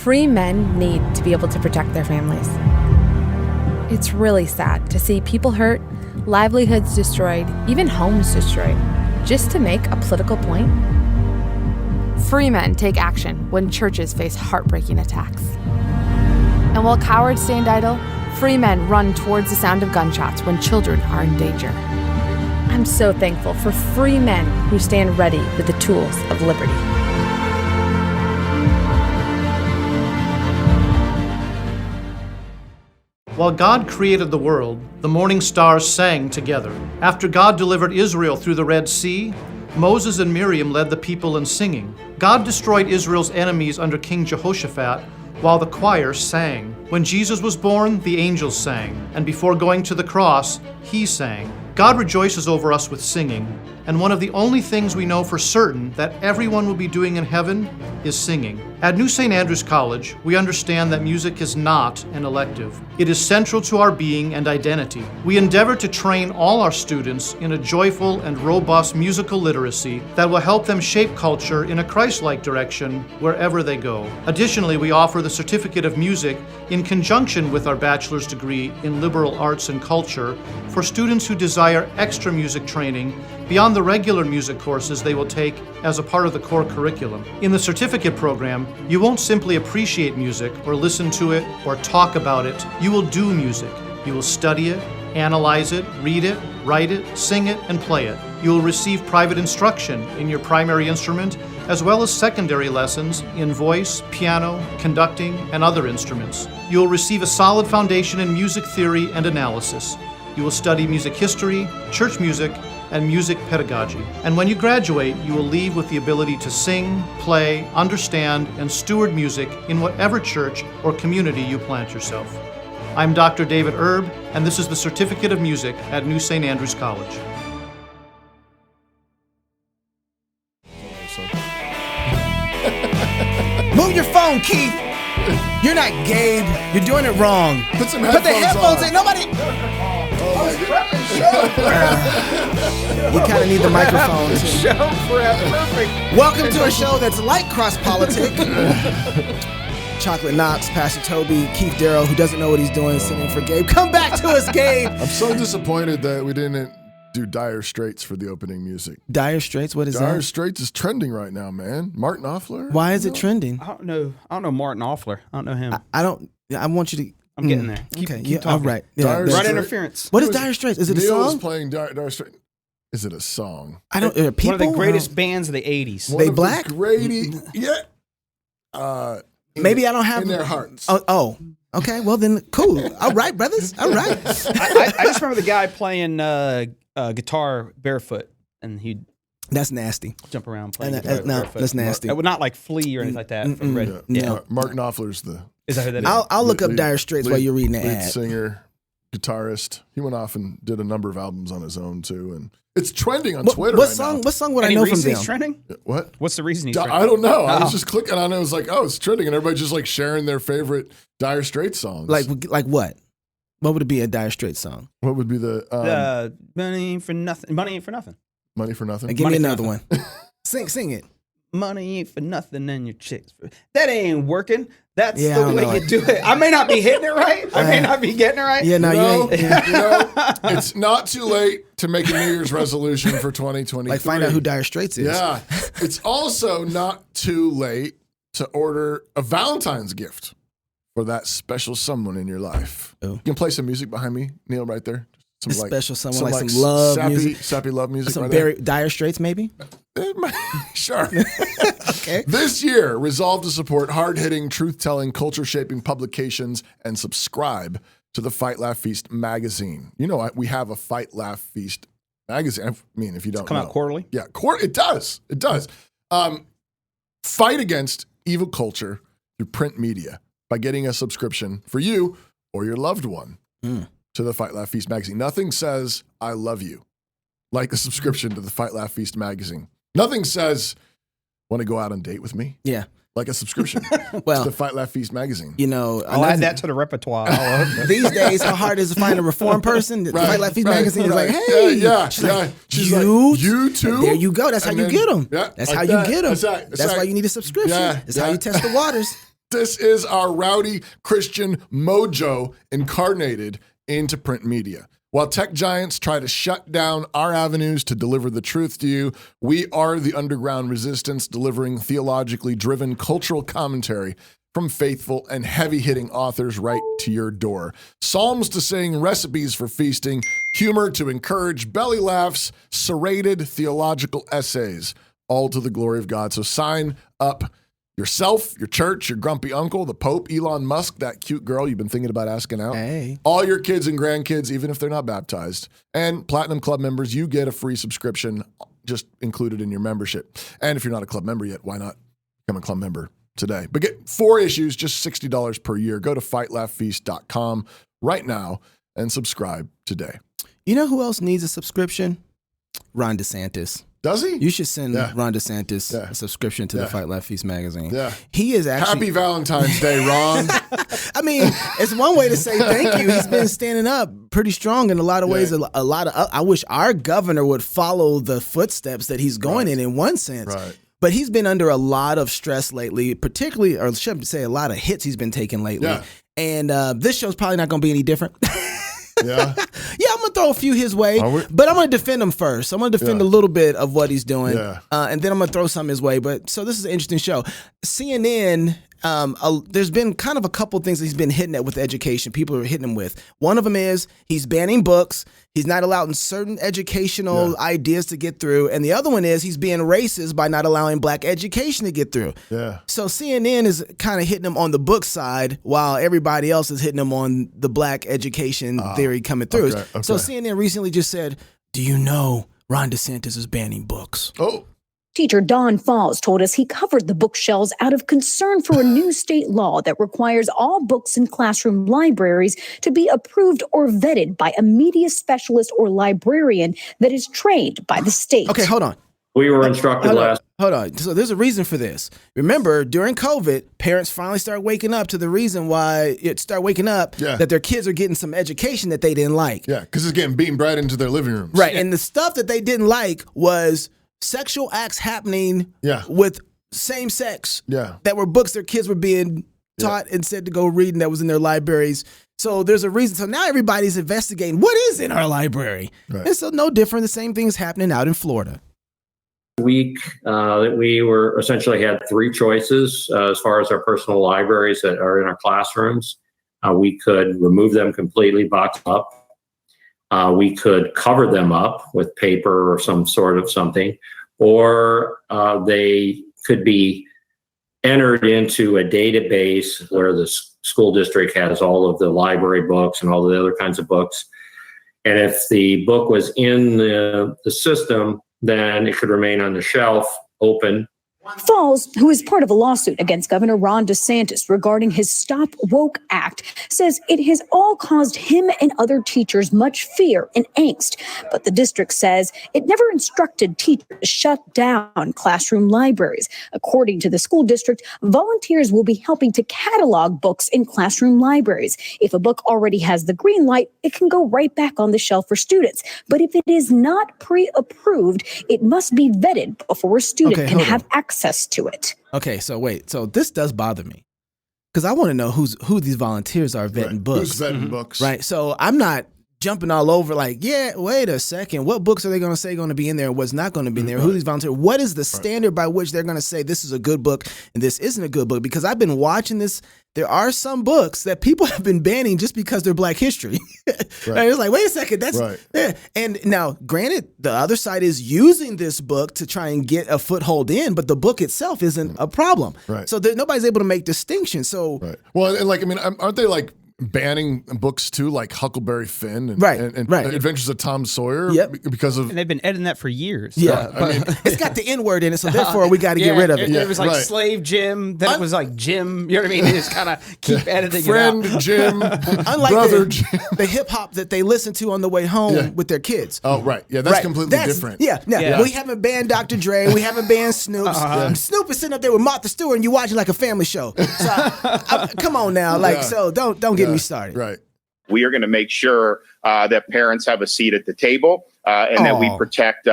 Free men need to be able to protect their families. It's really sad to see people hurt, livelihoods destroyed, even homes destroyed, just to make a political point. Free men take action when churches face heartbreaking attacks. And while cowards stand idle, free men run towards the sound of gunshots when children are in danger. I'm so thankful for free men who stand ready with the tools of liberty. While God created the world, the morning stars sang together. After God delivered Israel through the Red Sea, Moses and Miriam led the people in singing. God destroyed Israel's enemies under King Jehoshaphat, while the choir sang. When Jesus was born, the angels sang, and before going to the cross, he sang. God rejoices over us with singing, and one of the only things we know for certain that everyone will be doing in heaven is singing. At New St. Andrews College, we understand that music is not an elective. It is central to our being and identity. We endeavor to train all our students in a joyful and robust musical literacy that will help them shape culture in a Christ-like direction wherever they go. Additionally, we offer the Certificate of Music in conjunction with our bachelor's degree in liberal arts and culture for students who desire extra music training beyond the regular music courses they will take as a part of the core curriculum. In the certificate program, you won't simply appreciate music or listen to it or talk about it. You will do music. You will study it, analyze it, read it, write it, sing it, and play it. You will receive private instruction in your primary instrument, as well as secondary lessons in voice, piano, conducting, and other instruments. You will receive a solid foundation in music theory and analysis. You will study music history, church music, and music pedagogy. And when you graduate, you will leave with the ability to sing, play, understand, and steward music in whatever church or community you plant yourself. I'm Dr. David Erb, and this is the Certificate of Music at New St. Andrews College. Move your phone, Keith. You're not Gabe. You're doing it wrong. Put the headphones in. Nobody. You kind of need the microphone. Perfect. Welcome to a show that's like Cross Politic. Chocolate Knox, Pastor Toby, Keith Darrow, who doesn't know what he's doing, sitting for Gabe. Come back to us, Gabe. I'm so disappointed that we didn't do Dire Straits for the opening music. Dire Straits, what is that? Dire Straits is trending right now, man. Martin Knopfler. Why is it trending? I don't know Martin Knopfler. I don't know him. I want you to. I'm getting there. Keep yeah, talking. all right. Yeah, Right interference. What is Dire Straits? Is it a Neil song? is playing Dire Straits. Is it a song? I don't. People? One of the greatest bands of the 80s. They black? Yeah. Maybe I don't have in their hearts. Oh. Okay. Well then, cool. All right, brothers. All right. I just remember the guy playing guitar barefoot, and he'd That's nasty. jump around playing No, guitar barefoot. that's nasty. It would not like Flea or anything like that. From Red. No. Mark Knopfler's the Is that who that is? I'll look up Dire Straits while you're reading the lead ad. singer, guitarist. He went off and did a number of albums on his own too, and it's trending on Twitter What right song? now. What song would Any I know from reason them? he's trending? What? What's the reason he's trending? I don't know. I was Oh. just clicking on it. I was like, oh, it's trending, and everybody's just like sharing their favorite Dire Straits songs. Like what? What would it be a Dire Straits song? What would be the Money for nothing. Money ain't for nothing. Money for Nothing? Give me Money for another one. Sing it. Money ain't for nothing, and your chicks. That ain't working. That's Yeah, I the don't way know you it. do it. I may not be hitting it right. I may not be getting it right. Yeah, no, you ain't. You know, it's not too late to make a New Year's resolution for 2023. Like find out who Dire Straits is. Yeah. It's also not too late to order a Valentine's gift for that special someone in your life. Oh. You can play some music behind me, Neil, right there. Some Special someone, like some love sappy, music. sappy love music. Some right Dire Straits, maybe? there. Sure. Okay. This year, resolve to support hard-hitting, truth-telling, culture-shaping publications and subscribe to the Fight, Laugh, Feast magazine. You know, we have a Fight, Laugh, Feast magazine. I mean, if you don't Come know. out quarterly? Yeah, it does. It does. Fight against evil culture through print media by getting a subscription for you or your loved one to the Fight, Laugh, Feast magazine. Nothing says, I love you, like a subscription to the Fight, Laugh, Feast magazine. Nothing says, want to go out on a date with me? Yeah. Like a subscription Well, to the Fight, Laugh, Feast magazine. you know, I'll add that to the repertoire. these days, how hard is it to find a reformed person? The Fight Laugh Feast magazine is like, hey, yeah. She's like, She's you, like, you too? There you go. That's how And you then- get them. Yeah, that's like how that. you get them. That's right. That's why you need a subscription. Yeah, That's how you test the waters. This is our rowdy Christian mojo incarnated into print media. While tech giants try to shut down our avenues to deliver the truth to you, we are the underground resistance, delivering theologically driven cultural commentary from faithful and heavy-hitting authors right to your door. Psalms to sing, recipes for feasting, humor to encourage, belly laughs, serrated theological essays, all to the glory of God. So sign up yourself, your church, your grumpy uncle, the Pope, Elon Musk, that cute girl you've been thinking about asking out. Hey. All your kids and grandkids, even if they're not baptized. And Platinum Club members, you get a free subscription just included in your membership. And if you're not a club member yet, why not become a club member today? But get 4 issues, just $60 per year. Go to fightlaughfeast.com right now and subscribe today. You know who else needs a subscription? Ron DeSantis. Does he? You should send Ron DeSantis a subscription to the Fight Laugh Feast magazine. Yeah. He is actually... Happy Valentine's Day, Ron. I mean, it's one way to say thank you. He's been standing up pretty strong in a lot of ways. A lot of I wish our governor would follow the footsteps that he's going in one sense. Right. But he's been under a lot of stress lately, particularly, or should I say a lot of hits he's been taking lately. Yeah. And this show's probably not going to be any different. Yeah. Yeah, I'm going to throw a few his way, but I'm going to defend him first. I'm going to defend a little bit of what he's doing, and then I'm going to throw some his way. But so this is an interesting show. CNN, there's been kind of a couple things that he's been hitting at with education. People are hitting him with. One of them is he's banning books. He's not allowing certain educational ideas to get through. And the other one is he's being racist by not allowing black education to get through. Yeah. So CNN is kind of hitting him on the book side while everybody else is hitting him on the black education theory coming through. Okay. So CNN recently just said, do you know Ron DeSantis is banning books? Oh. Teacher Don Falls told us he covered the bookshelves out of concern for a new state law that requires all books in classroom libraries to be approved or vetted by a media specialist or librarian that is trained by the state. Okay, hold on. We were instructed Hold on. So there's a reason for this. Remember, during COVID, parents finally started waking up to the reason why that their kids are getting some education that they didn't like. Yeah, because it's getting beaten right into their living rooms. Right, and the stuff that they didn't like was sexual acts happening with same sex that were books their kids were being taught and said to go read, and that was in their libraries. So there's a reason. So now everybody's investigating what is in our library. Right. And so no different. The same thing is happening out in Florida. Week that we were essentially had 3 choices as far as our personal libraries that are in our classrooms. We could remove them completely, box up. We could cover them up with paper or some sort of something, or they could be entered into a database where the school district has all of the library books and all the other kinds of books. And if the book was in the system, then it could remain on the shelf open. Falls, who is part of a lawsuit against Governor Ron DeSantis regarding his Stop Woke Act, says it has all caused him and other teachers much fear and angst. But the district says it never instructed teachers to shut down classroom libraries. According to the school district, volunteers will be helping to catalog books in classroom libraries. If a book already has the green light, it can go right back on the shelf for students. But if it is not pre-approved, it must be vetted before a student can have access to it. Okay, so wait. So this does bother me because I want to know who these volunteers are vetting books. Who's vetting books? Right. So I'm not jumping all over like, wait a second. What books are they going to say going to be in there and what's not going to be in there? Who these volunteers? What is the standard by which they're going to say this is a good book and this isn't a good book? Because I've been watching this. There are some books that people have been banning just because they're Black history. Right? It's like, wait a second, that's And now, granted, the other side is using this book to try and get a foothold in, but the book itself isn't a problem. Right. So nobody's able to make distinctions. So, well, and like, I mean, aren't they like banning books too, like Huckleberry Finn and Adventures of Tom Sawyer? Yep. Because of, and they've been editing that for years. Yeah, I mean, it's got the N word in it, so therefore we got to get rid of it. It was like Slave Jim, then it was like Jim. You know what I mean? They just kind of keep editing Friend it out. Jim, unlike brother Jim, the hip hop that they listen to on the way home with their kids. Oh, right, yeah, that's completely different. Yeah. We haven't banned Dr. Dre, we haven't banned Snoop. Snoop is sitting up there with Martha Stewart, and you watching like a family show. So come on now, so don't get me started. Right. We are going to make sure that parents have a seat at the table and that we protect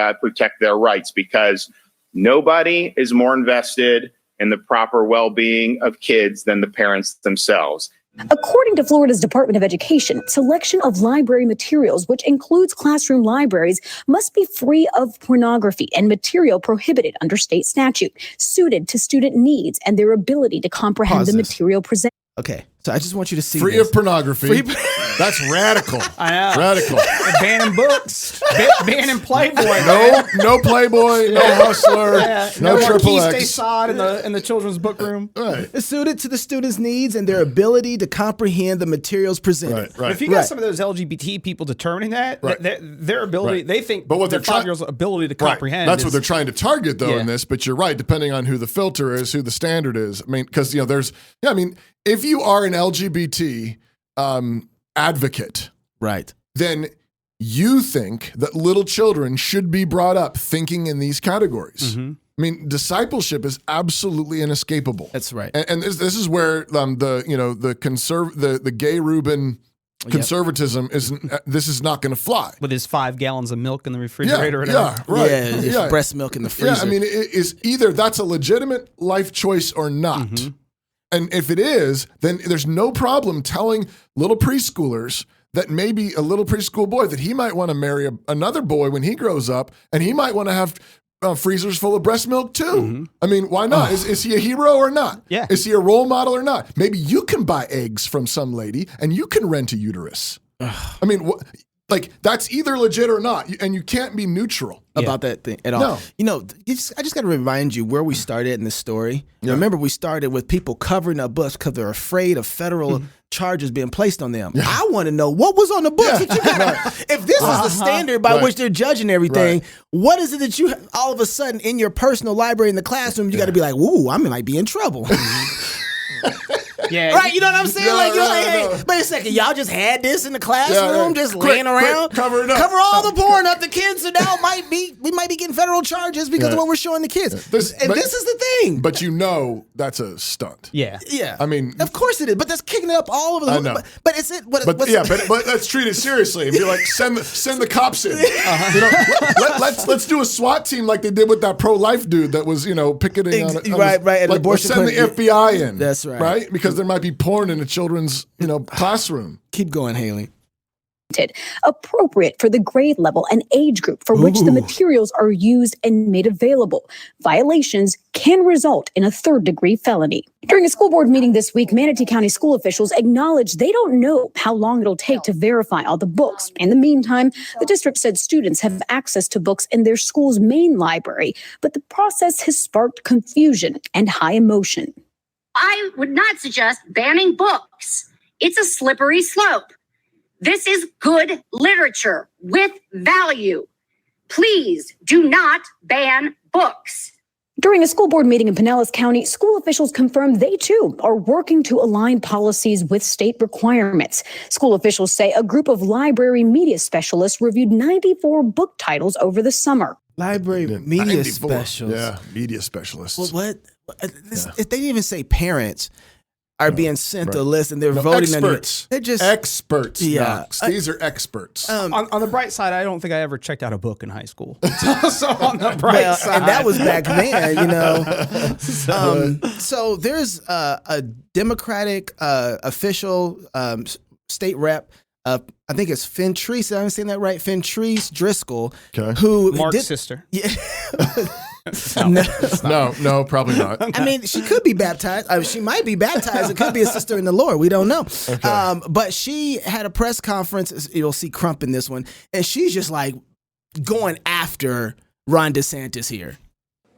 their rights, because nobody is more invested in the proper well-being of kids than the parents themselves. According to Florida's Department of Education, selection of library materials, which includes classroom libraries, must be free of pornography and material prohibited under state statute, suited to student needs and their ability to comprehend the material presented. Okay, so I just want you to see free this. of pornography. That's radical. I know. Radical. Banning books. Banning Playboy. No Playboy. No Hustler. No Triple Marquis de X. Sade in the children's book room. Right. It's suited to the students' needs and their ability to comprehend the materials presented. Right. If you got some of those LGBT people determining that, their ability, they think but what their they're trying- 5-year-old's ability to comprehend. That's what they're trying to target, though, Yeah. in this. But you're right, depending on who the filter is, who the standard is. I mean, because if you are an LGBT advocate, Right. then you think that little children should be brought up thinking in these categories. Mm-hmm. I mean, discipleship is absolutely inescapable. That's right. And this is where the gay Reuben conservatism isn't. This is not going to fly. with his 5 gallons of milk in the refrigerator. Yeah, breast milk in the freezer. Yeah, I mean, it is either that's a legitimate life choice or not. Mm-hmm. And if it is, then there's no problem telling little preschoolers that maybe a little preschool boy that he might want to marry another boy when he grows up, and he might want to have freezers full of breast milk too. Mm-hmm. I mean, why not? Is he a hero or not? Yeah. Is he a role model or not? Maybe you can buy eggs from some lady and you can rent a uterus. I mean, that's either legit or not, and you can't be neutral about that thing at all. No. I just got to remind you where we started in this story. Yeah. Remember, we started with people covering up books because they're afraid of federal charges being placed on them. Yeah. I want to know what was on the books that you got. If this is the standard by which they're judging everything, what is it that you all of a sudden in your personal library in the classroom you got to be like, "Ooh, I might be in trouble." Yeah. Right, you know what I'm saying? No, Hey, wait a second, y'all just had this in the classroom, just laying around. cover it up. Cover all the porn up the kids, so now we might be getting federal charges because of what we're showing the kids. This is the thing. But that's a stunt. Yeah. Yeah. I mean, of course it is, but that's kicking it up all over the I know. But it's it. But let's treat it seriously and be like, send the cops in. Let's do a SWAT team like they did with that pro-life dude that was picketing on an abortion. Send the FBI in. That's right. Right, because there might be porn in a children's classroom. Keep going, Haley. Appropriate for the grade level and age group for which the materials are used and made available. Violations can result in a third-degree felony. During a school board meeting this week, Manatee County school officials acknowledged they don't know how long it'll take to verify all the books. In the meantime, the district said students have access to books in their school's main library, but the process has sparked confusion and high emotion. I would not suggest banning books. It's a slippery slope. This is good literature with value. Please do not ban books. During a school board meeting in Pinellas County, school officials confirmed they too are working to align policies with state requirements. School officials say a group of library media specialists reviewed 94 book titles over the summer. Library media 94. specialists. Yeah, media specialists. Well, what? If they didn't even say parents are being sent a list and they're voting experts. They're just experts. Yeah. Knox. These are experts. On the bright side, I don't think I ever checked out a book in high school. So on the bright side. and that was back then, So there's a Democratic official state rep. I think it's Fentrice. I'm saying that right, Fentrice Driscoll, who Mark's sister. Yeah. No, probably not. I mean, she could be baptized. She might be baptized. It could be a sister in the Lord. We don't know. Okay. But she had a press conference. You'll see Crump in this one. And she's just like going after Ron DeSantis here.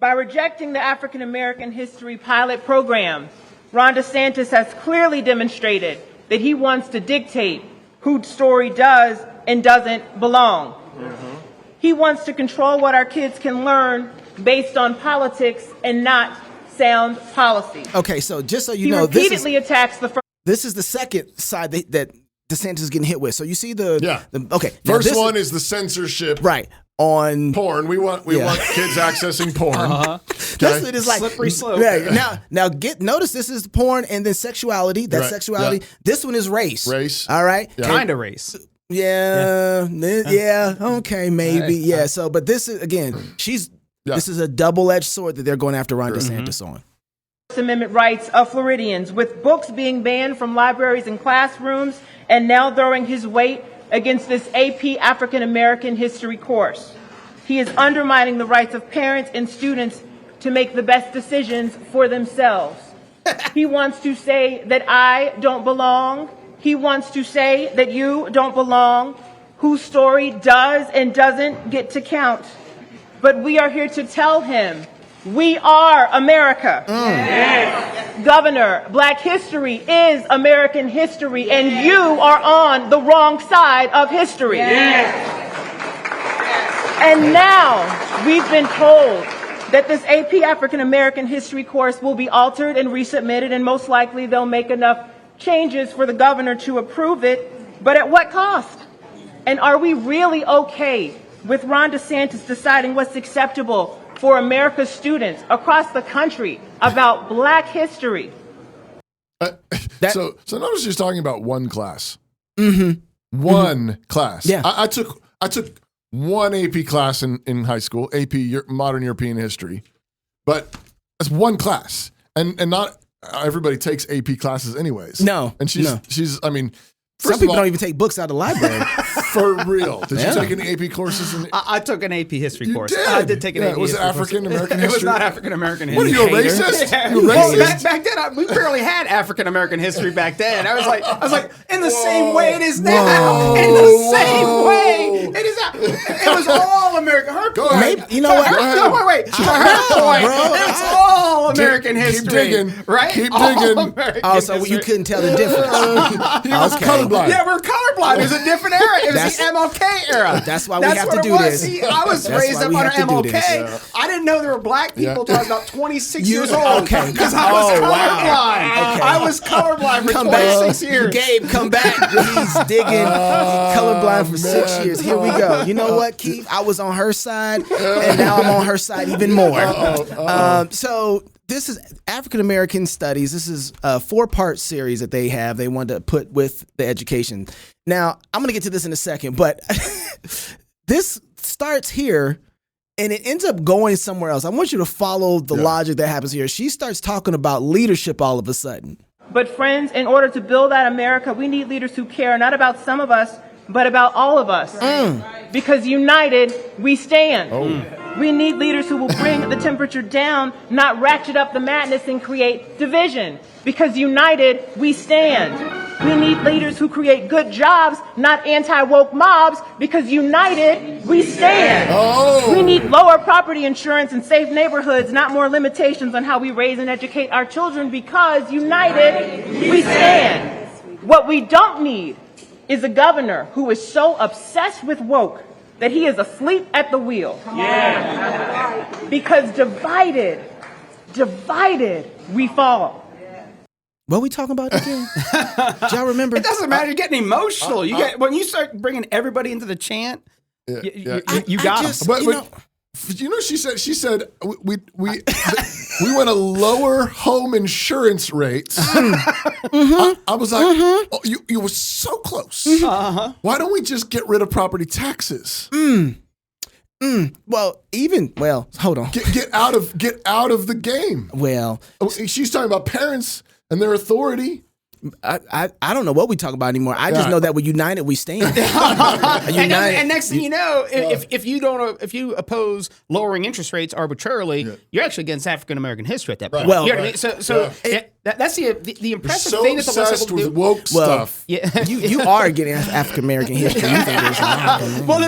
By rejecting the African American History Pilot Program, Ron DeSantis has clearly demonstrated that he wants to dictate whose story does and doesn't belong. Mm-hmm. He wants to control what our kids can learn based on politics and not sound policy. Okay, so just so you know, he repeatedly attacks the first. This is the second side that DeSantis is getting hit with. So you see okay. First one is the censorship. Right. On porn. We want kids accessing porn. This is like slippery slope. Yeah. Now notice this is porn and then sexuality. That's sexuality. Yeah. This one is race. All right. Yeah. Kind of race. Yeah. Okay, maybe. Yeah. So, but this is again, this is a double-edged sword that they're going after Ron DeSantis on. First Amendment rights of Floridians, with books being banned from libraries and classrooms, and now throwing his weight against this AP African American history course. He is undermining the rights of parents and students to make the best decisions for themselves. He wants to say that I don't belong. He wants to say that you don't belong, whose story does and doesn't get to count. But we are here to tell him, we are America. Yes. Governor, Black history is American history, and you are on the wrong side of history. Yes. And now we've been told that this AP African American history course will be altered and resubmitted, and most likely they'll make enough changes for the governor to approve it. But at what cost? And are we really okay with Ron DeSantis deciding what's acceptable for America's students across the country about Black history? So notice she's talking about one class. Mm-hmm. One class. Yeah. I took one AP class in high school, AP Modern European History, but that's one class, and not everybody takes AP classes anyways. No, and she's I mean, some people don't even take books out of the library. For real. Did you take any AP courses? I took an AP history course. Did? I did take an AP was history it African American history? It was not African American history. What are you, a racist? Yeah. You a Well, racist? back then, we barely had African American history back then. I was like, in the same way it is now. In the same way it is now. It was all American. Go ahead. Maybe, you know what? No, wait. For her point, it's all American history. Keep digging. Right? Keep All digging. American Oh, so history. you couldn't tell the difference. He was colorblind. Yeah, we're colorblind. It was a different era. It was the MLK era. That's why we have to do this. See, I was That's raised why up we under have to do MLK. this. I didn't know there were black people until I was about 26 years old. Okay. Because I was colorblind. Okay. I was colorblind for Come 26 back. years. Gabe, come back. He's digging colorblind for 6 years. Here we go. You know what, Keith? I was on her side, and now I'm on her side even more. So this is African American Studies. This is a 4-part series that they have. They wanted to put with the education. Now, I'm going to get to this in a second, but this starts here and it ends up going somewhere else. I want you to follow the logic that happens here. She starts talking about leadership all of a sudden. But friends, in order to build that America, we need leaders who care not about some of us, but about all of us. Because united, we stand. We need leaders who will bring the temperature down, not ratchet up the madness and create division. Because united, we stand. We need leaders who create good jobs, not anti-woke mobs. Because united, we stand. We need lower property insurance and safe neighborhoods, not more limitations on how we raise and educate our children. Because united, we stand. What we don't need is a governor who is so obsessed with woke that he is asleep at the wheel. Because divided, we fall. What are we talking about again? Do y'all remember? It doesn't matter. You're getting emotional. When you start bringing everybody into the chant, you got them. You know, she said we want to lower home insurance rates. I was like, oh, you were so close. Why don't we just get rid of property taxes? Well, hold on. Get out of the game. Well, she's talking about parents and their authority. I don't know what we talk about anymore. I just know that we're united, we stand. And next thing you know, if you oppose lowering interest rates arbitrarily, you're actually against African American history at that point. Well, you know what I mean? That's the impressive so thing that the obsessed with woke stuff. Yeah. you are getting African American history. You think well,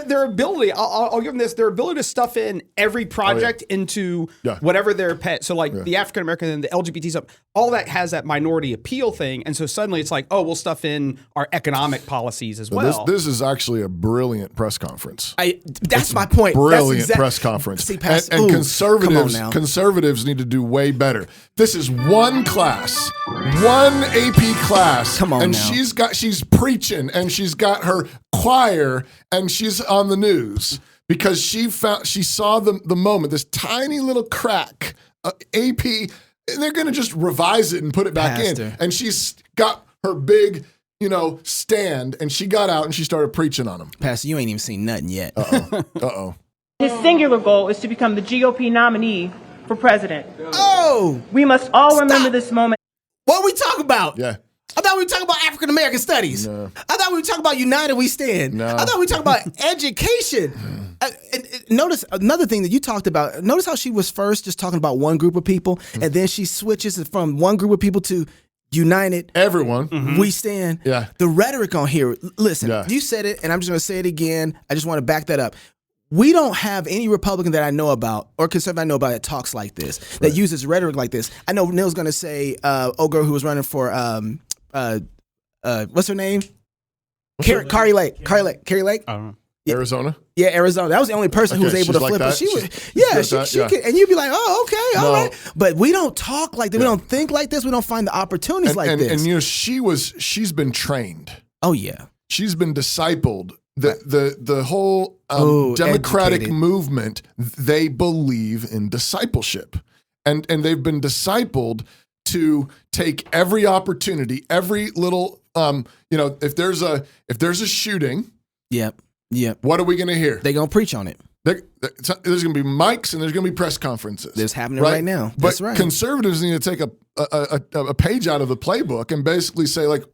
their ability. I'll give them this. Their ability to stuff in every project into whatever their pet. So like the African American and the LGBT stuff, all that has that minority appeal thing, and so suddenly it's like, oh, we'll stuff in our economic policies as well. This is actually a brilliant press conference. That's my point. Brilliant press conference. See, and conservatives need to do way better. This is one class, one AP class. Come on, and now. she's preaching, and she's got her choir, and she's on the news because she saw the moment, this tiny little crack, AP. And they're going to just revise it and put it back in. And she's got her big, stand, and she got out and she started preaching on them. Pastor, you ain't even seen nothing yet. Uh-oh. His singular goal is to become the GOP nominee for president. Oh! We must all remember this moment. What are we talking about? Yeah. I thought we were talking about African American studies. No. I thought we were talking about United We Stand. No. I thought we were talking about education. Notice another thing that you talked about. Notice how she was first just talking about one group of people, and then she switches from one group of people to United. Everyone. We Stand. Yeah. The rhetoric on here. Listen, you said it, and I'm just going to say it again. I just want to back that up. We don't have any Republican that I know about or conservative I know about that talks like this, that uses rhetoric like this. I know Neil's going to say, old girl who was running for, what's her name? Carrie Lake. Carrie Lake? I don't know. Arizona? Yeah, Arizona. That was the only person who was able to flip it. She was, she could, and you'd be like, oh, okay, all right. But we don't talk like that. We don't think like this. We don't find the opportunities like this. And you know, she's been trained. Oh yeah. She's been discipled. The whole democratic movement, they believe in discipleship. And they've been discipled to take every opportunity, every little if there's a shooting, Yep. What are we going to hear? They're going to preach on it. There's going to be mics and there's going to be press conferences. That's happening right now. That's right. Conservatives need to take a page out of the playbook and basically say, like,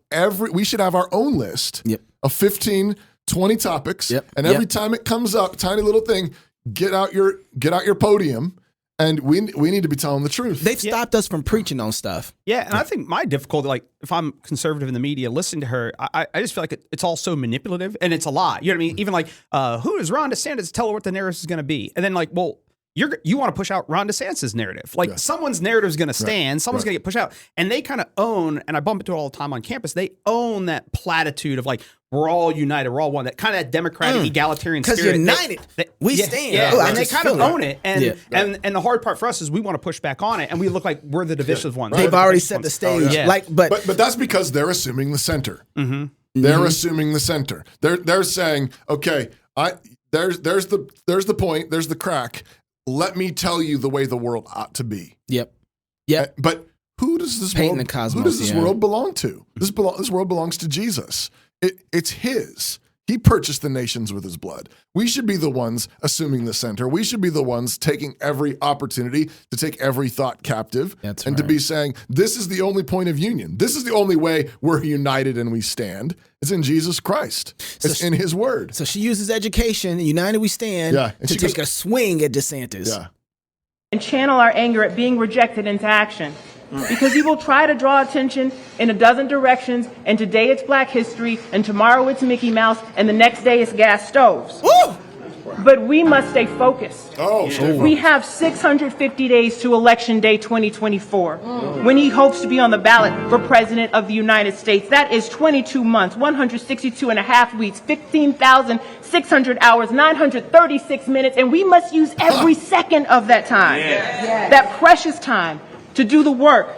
we should have our own list of 15, 20 topics. And every time it comes up, tiny little thing, get out your podium. And we need to be telling the truth. They've stopped us from preaching on stuff. Yeah, and I think my difficulty, like if I'm conservative in the media, listening to her, I just feel like it's all so manipulative and it's a lie. You know what I mean? Even like, who is Ron DeSantis? Tell her what the narrative is going to be. And then like, well, you want to push out Ron DeSantis' narrative. Like someone's narrative is going to stand, someone's going to get pushed out. And they kind of own, and I bump into it all the time on campus, they own that platitude of like, we're all united, we're all one. That kind of democratic, egalitarian spirit. Because united, we stand. Yeah, and they kind of own it. And the hard part for us is we want to push back on it, and we look like we're the divisive ones. They've already set the stage. But that's because they're assuming the center. They're assuming the center. They're saying, okay, there's the point, there's the crack. Let me tell you the way the world ought to be. Yep. But who does this world belong to? This world belongs to Jesus. It's his. He purchased the nations with his blood. We should be the ones assuming the center. We should be the ones taking every opportunity to take every thought captive to be saying, this is the only point of union. This is the only way we're united and we stand. It's in Jesus Christ. It's in his word. So she uses education, United We Stand, to take a swing at DeSantis. And channel our anger at being rejected into action. Because he will try to draw attention in a dozen directions, and today it's Black History, and tomorrow it's Mickey Mouse, and the next day it's gas stoves. Woo! But we must stay focused. We have 650 days to Election Day 2024, when he hopes to be on the ballot for President of the United States. That is 22 months, 162 and a half weeks, 15,600 hours, 936 minutes, and we must use every second of that time, that precious time, to do the work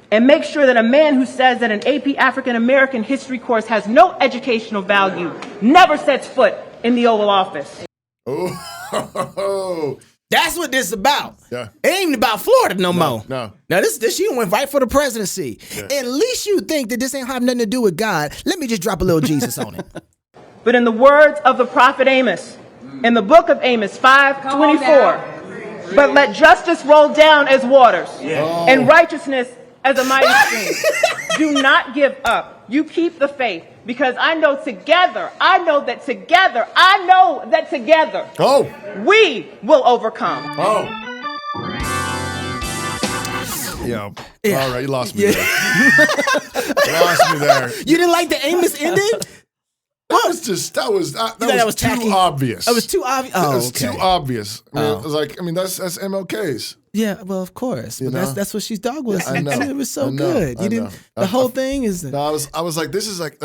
and make sure that a man who says that an AP African American history course has no educational value never sets foot in the Oval Office. That's what this is about. Yeah. It ain't about Florida no more. No. Now this she went right for the presidency. At least you think that this ain't have nothing to do with God. Let me just drop a little Jesus on it. But in the words of the prophet Amos, in the book of Amos 5:24, but let justice roll down as waters, and righteousness as a mighty stream. Do not give up. You keep the faith, because I know that together, we will overcome. Yeah. All right, you lost me there. You lost me there. You didn't like the Amos ending? That was too obvious. It was too obvious. Oh, it was too obvious. It was like, that's MLK's. Yeah, well, of course. But that's what she's dog was. I know. It was so good. You didn't. The whole thing is. No, I was like, this is like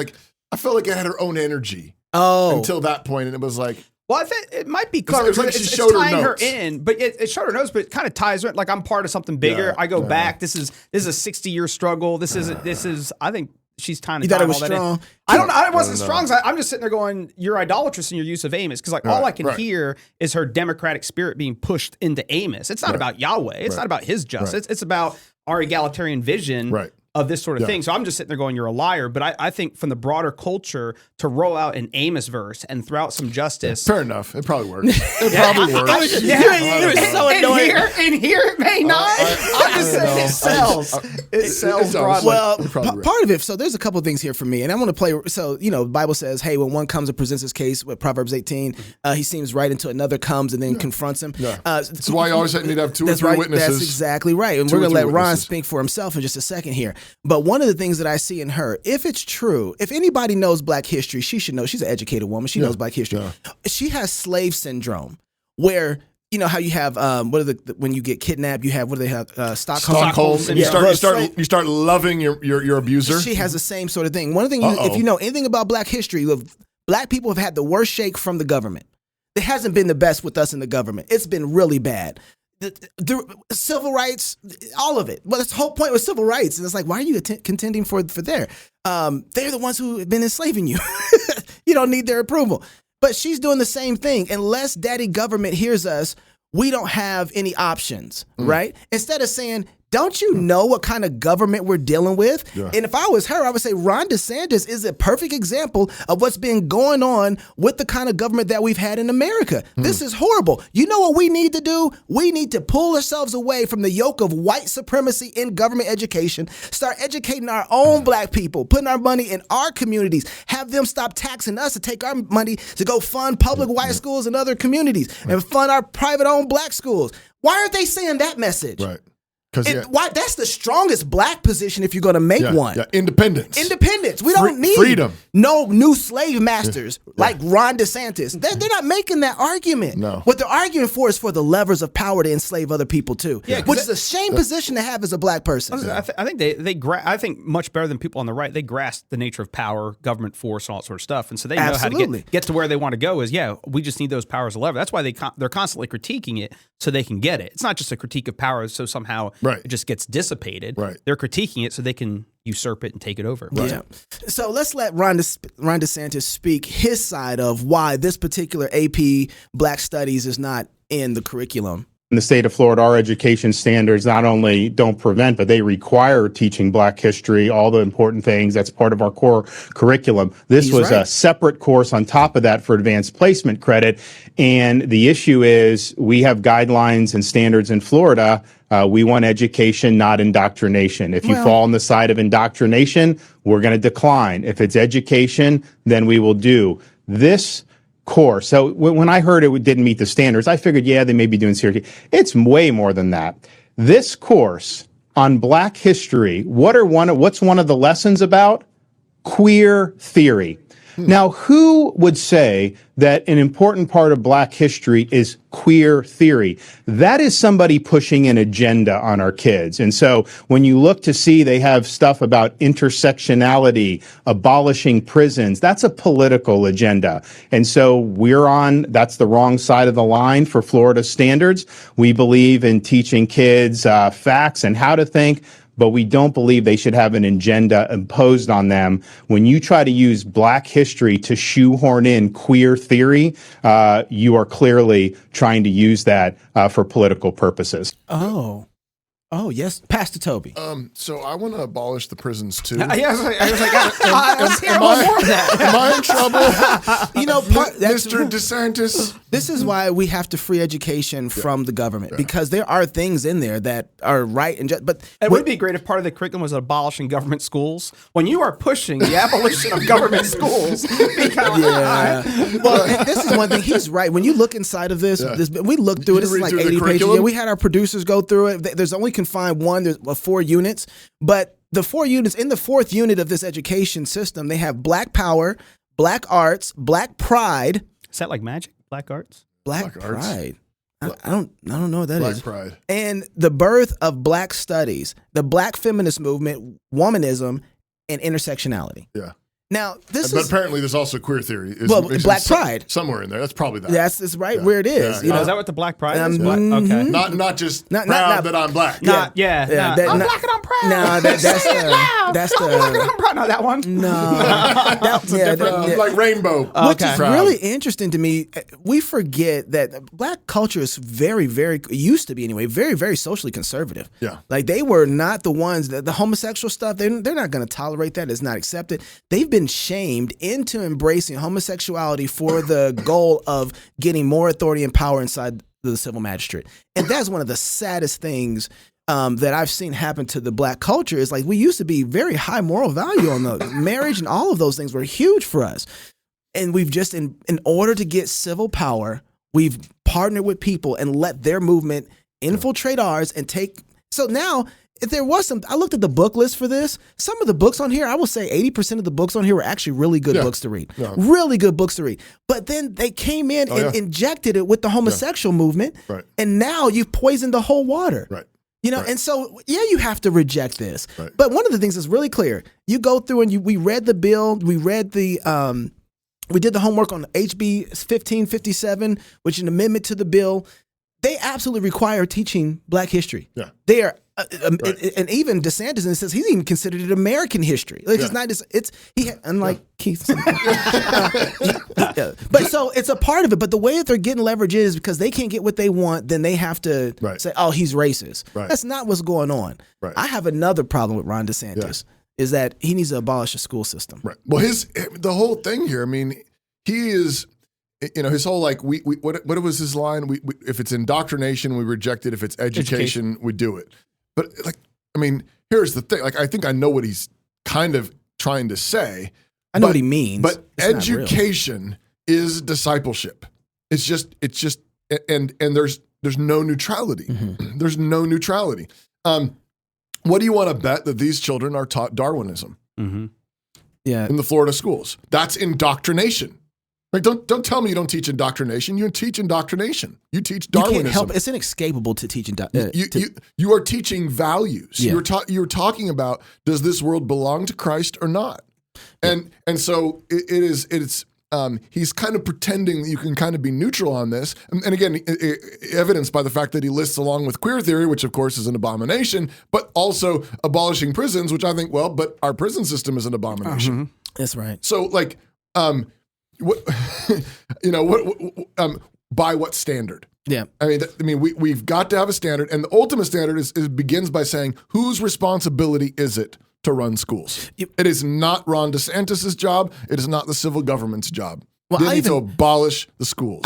I felt like it had her own energy. Until that point, and it was like. Well, I think it might be clever. It's like she showed her tying notes. her in, but it showed her notes, but it kind of ties her in. Like, I'm part of something bigger. I go back. This is a 60-year struggle. This is. I think she's trying to. You thought it was all that strong? In. I don't know. I wasn't strong. So I'm just sitting there going, "You're idolatrous in your use of Amos," because all I can hear is her democratic spirit being pushed into Amos. It's not about Yahweh. It's not about His justice. It's about our egalitarian vision of this sort of thing. So I'm just sitting there going, you're a liar. But I think from the broader culture to roll out an Amos verse and throw out some justice. Fair enough. It probably works. It probably works. It was so annoying. In here it may not. I'm just saying it sells. It sells broadly. Well, part of it, so there's a couple things here for me, and I want to play, so, the Bible says, hey, when one comes and presents his case with Proverbs 18, he seems right until another comes and then confronts him. Yeah. That's why you always need to have two or three witnesses. That's exactly right. And we're going to let Ron speak for himself in just a second here. But one of the things that I see in her, if it's true, if anybody knows Black history, she should know. She's an educated woman. She knows Black history. Yeah. She has slave syndrome, where how you have when you get kidnapped, you have Stockholm. And you start loving your abuser. She has the same sort of thing. One thing, if you know anything about Black history, Black people have had the worst shake from the government. It hasn't been the best with us in the government. It's been really bad. The civil rights, all of it. Well, that's the whole point with civil rights. And it's like, why are you contending for there? They're the ones who have been enslaving you. You don't need their approval. But she's doing the same thing. Unless daddy government hears us, we don't have any options, right? Instead of saying, don't you know what kind of government we're dealing with? Yeah. And if I was her, I would say Ron DeSantis is a perfect example of what's been going on with the kind of government that we've had in America. This is horrible. You know what we need to do? We need to pull ourselves away from the yoke of white supremacy in government education, start educating our own Black people, putting our money in our communities, have them stop taxing us to take our money to go fund public white schools in other communities and fund our private-owned Black schools. Why aren't they saying that message? Right. Why? That's the strongest Black position if you're going to make one. Yeah. Independence. We don't need freedom. No new slave masters like Ron DeSantis. They're not making that argument. No. What they're arguing for is for the levers of power to enslave other people too. Yeah, which is a shame position to have as a Black person. I think I think much better than people on the right. They grasp the nature of power, government force, and all that sort of stuff, and so they know how to get to where they want to go. We just need those powers as a lever. That's why they're constantly critiquing it so they can get it. It's not just a critique of power so somehow it just gets dissipated. Right. They're critiquing it so they can usurp it and take it over. Right. Yeah. So let's let Ron DeSantis speak his side of why this particular AP Black Studies is not in the curriculum. In the state of Florida, our education standards not only don't prevent, but they require teaching Black history, all the important things. That's part of our core curriculum. This was a separate course on top of that for advanced placement credit. And the issue is we have guidelines and standards in Florida. We want education, not indoctrination. If you fall on the side of indoctrination, we're going to decline. If it's education, then we will do this course. So when I heard it didn't meet the standards, I figured, they may be doing serious. It's way more than that. This course on Black history, what's one of the lessons about? Queer theory. Now, who would say that an important part of Black history is queer theory? That is somebody pushing an agenda on our kids. And so when you look to see they have stuff about intersectionality, abolishing prisons, that's a political agenda. And so that's the wrong side of the line for Florida standards. We believe in teaching kids facts and how to think, but we don't believe they should have an agenda imposed on them. When you try to use Black history to shoehorn in queer theory, you are clearly trying to use that for political purposes. Oh, yes. Pastor Toby. So I want to abolish the prisons too. I was like, let's hear more of that. Am I in trouble? Mr. DeSantis. This is why we have to free education from the government, because there are things in there that are right and just. But it would be great if part of the curriculum was abolishing government schools. When you are pushing the abolition of government schools, well, this is one thing. He's right. When you look inside of this, we looked through it. This is like 80 pages. Yeah, we had our producers go through it. There's only confined there's 4 units, but the 4 units in the 4th unit of this education system, they have Black power, Black arts, Black pride. Is that like magic? Black arts? Black pride. I don't know what that is. Black pride. And the birth of Black studies, the Black feminist movement, womanism, and intersectionality. Yeah. Now, but apparently there's also queer theory. Black pride. Somewhere in there. That's probably that. It's right where it is. You know, is that what the black pride is? Okay. Not just proud that I'm black. I'm black and I'm proud. No, that's the black and I'm proud. Not that one. No. That's a different, like rainbow. Which is really interesting to me. We forget that black culture is very, very, used to be anyway, very, very socially conservative. Yeah. Like they were not the ones that the homosexual stuff, they're not going to tolerate that. It's not accepted. They've been shamed into embracing homosexuality for the goal of getting more authority and power inside the civil magistrate. And that's one of the saddest things that I've seen happen to the black culture is like we used to be very high moral value on the marriage and all of those things were huge for us. And we've just, in order to get civil power, we've partnered with people and let their movement infiltrate ours and take. So now, if there was I looked at the book list for this. Some of the books on here, I will say 80% of the books on here were actually really good books to read. Yeah. Really good books to read. But then they came in and injected it with the homosexual movement. Right. And now you've poisoned the whole water. Right. You know, and so, you have to reject this. Right. But one of the things that's really clear, you go through and we read the bill, we read the, we did the homework on HB 1557, which is an amendment to the bill. They absolutely require teaching black history. Yeah. They are, and even DeSantis says he's even considered it American history. Like it's not just unlike Keith. But so it's a part of it. But the way that they're getting leverage is because they can't get what they want, then they have to say, "Oh, he's racist." Right. That's not what's going on. Right. I have another problem with Ron DeSantis is that he needs to abolish the school system. Right. Well, the whole thing here. I mean, he is. You know, his whole what was his line? We if it's indoctrination, we reject it. If it's education, we do it. But here's the thing. Like, I think I know what he's kind of trying to say. I know what he means. But education is discipleship. It's just and there's no neutrality. Mm-hmm. There's no neutrality. What do you want to bet that these children are taught Darwinism? Mm-hmm. Yeah, in the Florida schools. That's indoctrination. Like, don't tell me you don't teach indoctrination. You teach indoctrination. You teach Darwinism. You can't help. It's inescapable to teach indoctrination. You are teaching values. Yeah. You're talking about, does this world belong to Christ or not? And so it's he's kind of pretending that you can kind of be neutral on this. And again, evidenced by the fact that he lists along with queer theory, which of course is an abomination, but also abolishing prisons, which I think, but our prison system is an abomination. Mm-hmm. That's right. So by what standard? Yeah. We've got to have a standard, and the ultimate standard begins by saying, whose responsibility is it to run schools? It is not Ron DeSantis' job. It is not the civil government's job. Well, they need to abolish the schools.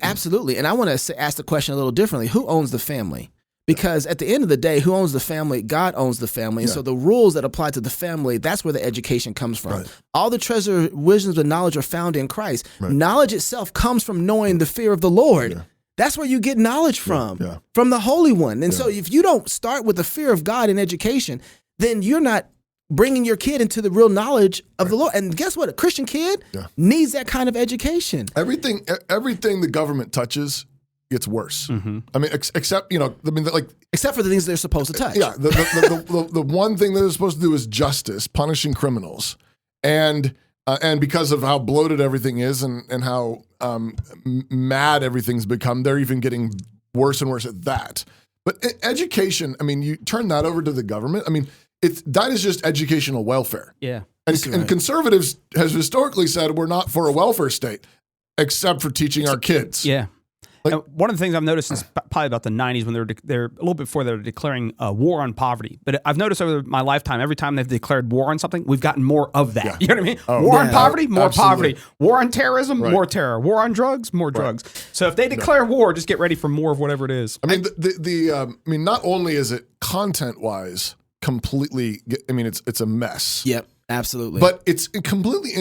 Absolutely. And I want to ask the question a little differently. Who owns the family? Because at the end of the day, who owns the family? God owns the family. And so the rules that apply to the family, that's where the education comes from. Right. All the treasure, wisdoms, and knowledge are found in Christ. Right. Knowledge itself comes from knowing the fear of the Lord. Yeah. That's where you get knowledge from the Holy One. And so if you don't start with the fear of God in education, then you're not bringing your kid into the real knowledge of the Lord. And guess what? A Christian kid needs that kind of education. Everything the government touches gets worse. Mm-hmm. Except for the things they're supposed to touch. Yeah, the one thing that they're supposed to do is justice, punishing criminals, and because of how bloated everything is and how mad everything's become, they're even getting worse and worse at that. But education, you turn that over to the government. That is just educational welfare. Yeah, and conservatives has historically said we're not for a welfare state, except for teaching our kids. Yeah. One of the things I've noticed since probably about the 90s when they're a little bit before they were declaring war on poverty. But I've noticed over my lifetime, every time they've declared war on something, we've gotten more of that. Yeah. You know what I mean? War on poverty, more poverty. War on terrorism, more terror. War on drugs, more drugs. So if they declare war, just get ready for more of whatever it is. Not only is it content-wise completely, it's a mess. Yep, absolutely. But it's completely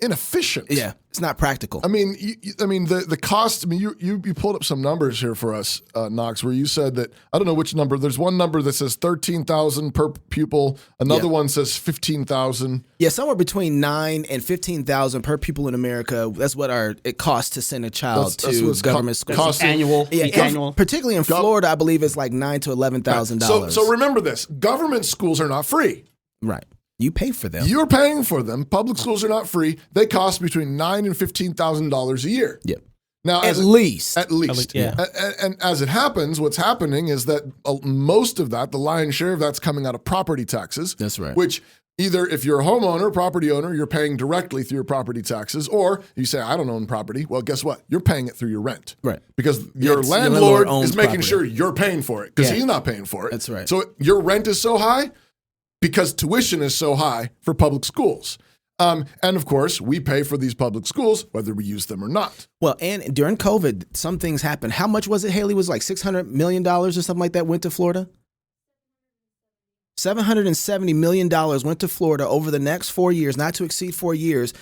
inefficient. Yeah, it's not practical. The cost. You pulled up some numbers here for us, Knox, where you said that I don't know which number. There's one number that says 13,000 per pupil. Another one says 15,000. Yeah, somewhere between 9 and 15,000 per pupil in America. That's what it costs to send a child to government school. Cost annual. Yeah, annual. Particularly in Florida, I believe it's like $9,000 to $11,000. So remember this: government schools are not free. Right. You pay for them. You're paying for them. Public schools are not free. They cost between $9,000 and $15,000 a year. Yep. Now, at least. Yeah. And as it happens, what's happening is that most of that, the lion's share of that's coming out of property taxes. That's right. Which either if you're a homeowner, property owner, you're paying directly through your property taxes, or you say, I don't own property. Well, guess what? You're paying it through your rent. Right. Because your landlord is making sure you're paying for it because he's not paying for it. That's right. So your rent is so high because tuition is so high for public schools. And of course, we pay for these public schools, whether we use them or not. Well, and during COVID, some things happened. How much was it, Haley? Was like $600 million or something like that went to Florida? $770 million went to Florida over the next 4 years, not to exceed 4 years,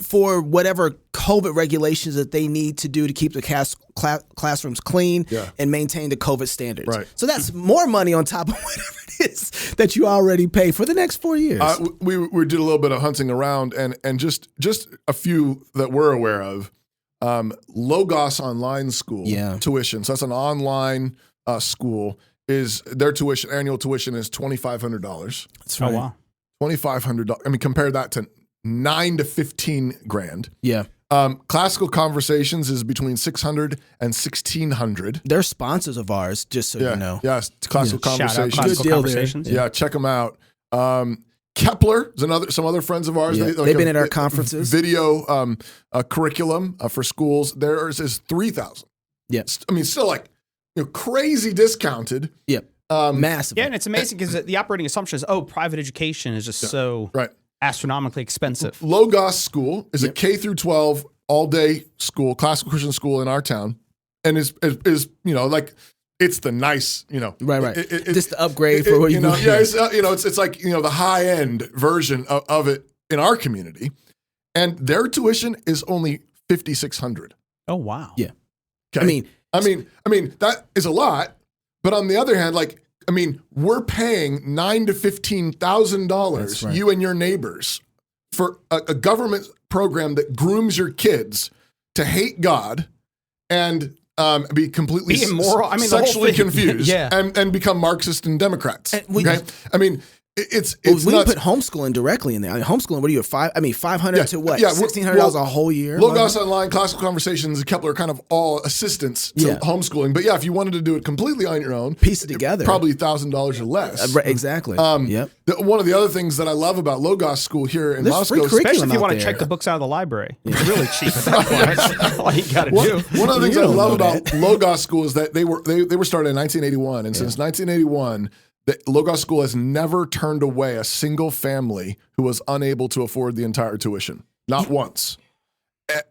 for whatever COVID regulations that they need to do to keep the classrooms clean and maintain the COVID standards. Right. So that's more money on top of whatever it is that you already pay for the next 4 years. We did a little bit of hunting around, and just a few that we're aware of. Logos Online School tuition. So that's an online school. Is their tuition, annual tuition is $2,500. That's right. Oh, wow. $2,500. I mean, compare that to $9,000 to $15,000. Yeah. Classical Conversations is between $600 and $1,600. They're sponsors of ours, just so you know. Yes, Classical Conversations. Shout out Classical Conversations. Yeah, check them out. Kepler is some other friends of ours. Yeah. They've been at our conferences. Video curriculum for schools. Theirs is $3,000. Yeah. I mean, still like crazy discounted. Yep. Massive. Yeah, and it's amazing because the operating assumption is, private education is just so astronomically expensive. Logos School is a K through 12 all day school, classical Christian school in our town, and is like it's the nice right. Just the upgrade for what you know. Yeah, it's like the high end version of it in our community, and their tuition is only $5,600. Oh wow. Yeah. Okay. I mean that is a lot, but on the other hand, we're paying $9,000 to $15,000, you and your neighbors, for a government program that grooms your kids to hate God and be completely immoral. Sexually confused, and become Marxist and Democrats. Okay, it's we nuts. put homeschooling directly in there. homeschooling. What are you $500 to what? $1,600 a whole year. Logos Online, Classical Conversations, Kepler are kind of all assistants to homeschooling. But if you wanted to do it completely on your own, piece it together, probably $1,000 or less. Exactly. Yep. One of the other things that I love about Logos School here in Moscow, especially if you want to check the books out of the library, it's really cheap at that point. That's all you got to do. One of the things I love about Logos School is that they were started in 1981, and since 1981. The Logos School has never turned away a single family who was unable to afford the entire tuition. Not once.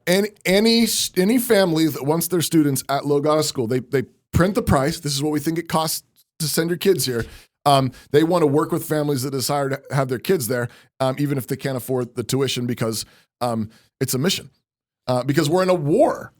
Any family that wants their students at Logos School, they print the price. This is what we think it costs to send your kids here. They want to work with families that desire to have their kids there, even if they can't afford the tuition, because it's a mission. Because we're in a war.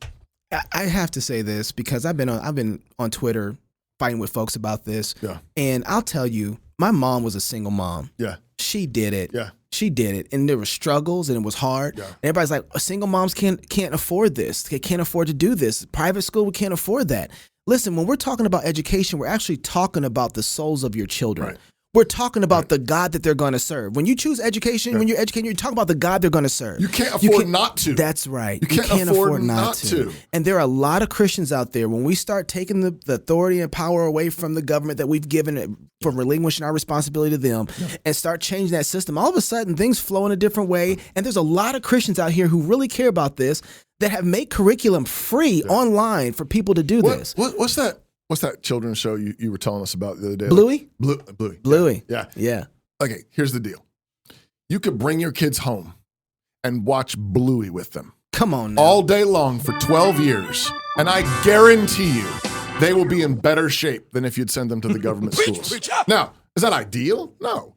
I have to say this because I've been on Twitter fighting with folks about this. Yeah. And I'll tell you, my mom was a single mom. Yeah. She did it. Yeah. She did it. And there were struggles and it was hard. Yeah. And everybody's like, single moms can't afford this. They can't afford to do this. Private school, we can't afford that. Listen, when we're talking about education, we're actually talking about the souls of your children. Right. We're talking about the God that they're going to serve. When you choose education, when you're educating, you're talking about the God they're going to serve. You can't afford not to. That's right. You can't afford not to. And there are a lot of Christians out there, when we start taking the authority and power away from the government that we've given, from relinquishing our responsibility to them, and start changing that system, all of a sudden things flow in a different way. And there's a lot of Christians out here who really care about this, that have made curriculum free online for people to do this. What's that children's show you were telling us about the other day? Bluey? Bluey. Yeah. Okay, here's the deal. You could bring your kids home and watch Bluey with them. Come on now. All day long for 12 years. And I guarantee you they will be in better shape than if you'd send them to the government schools. Now, is that ideal? No.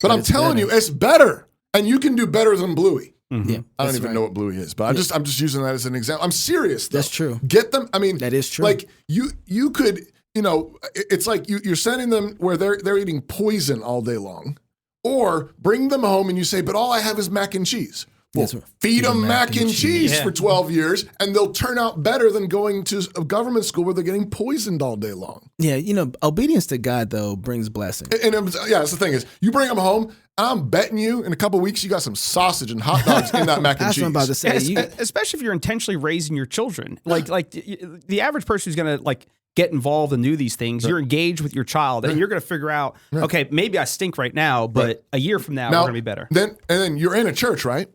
But I'm telling you, it's better. And you can do better than Bluey. Mm-hmm. Yeah, I don't even know what Bluey is, but I'm just using that as an example. I'm serious, though. That's true. Get them. I mean, that is true. Like you could, it's like you're sending them where they're eating poison all day long, or bring them home and you say, but all I have is mac and cheese. Well, feed them mac and cheese for 12 years, and they'll turn out better than going to a government school where they're getting poisoned all day long. Yeah, obedience to God, though, brings blessing. And that's the thing is, you bring them home, I'm betting you in a couple of weeks you got some sausage and hot dogs in that mac and That's cheese. what I'm about to say. Especially if you're intentionally raising your children. Like the average person who's going to get involved and do these things, you're engaged with your child and you're going to figure out, okay, maybe I stink right now, but a year from now we're going to be better. Then you're in a church, right?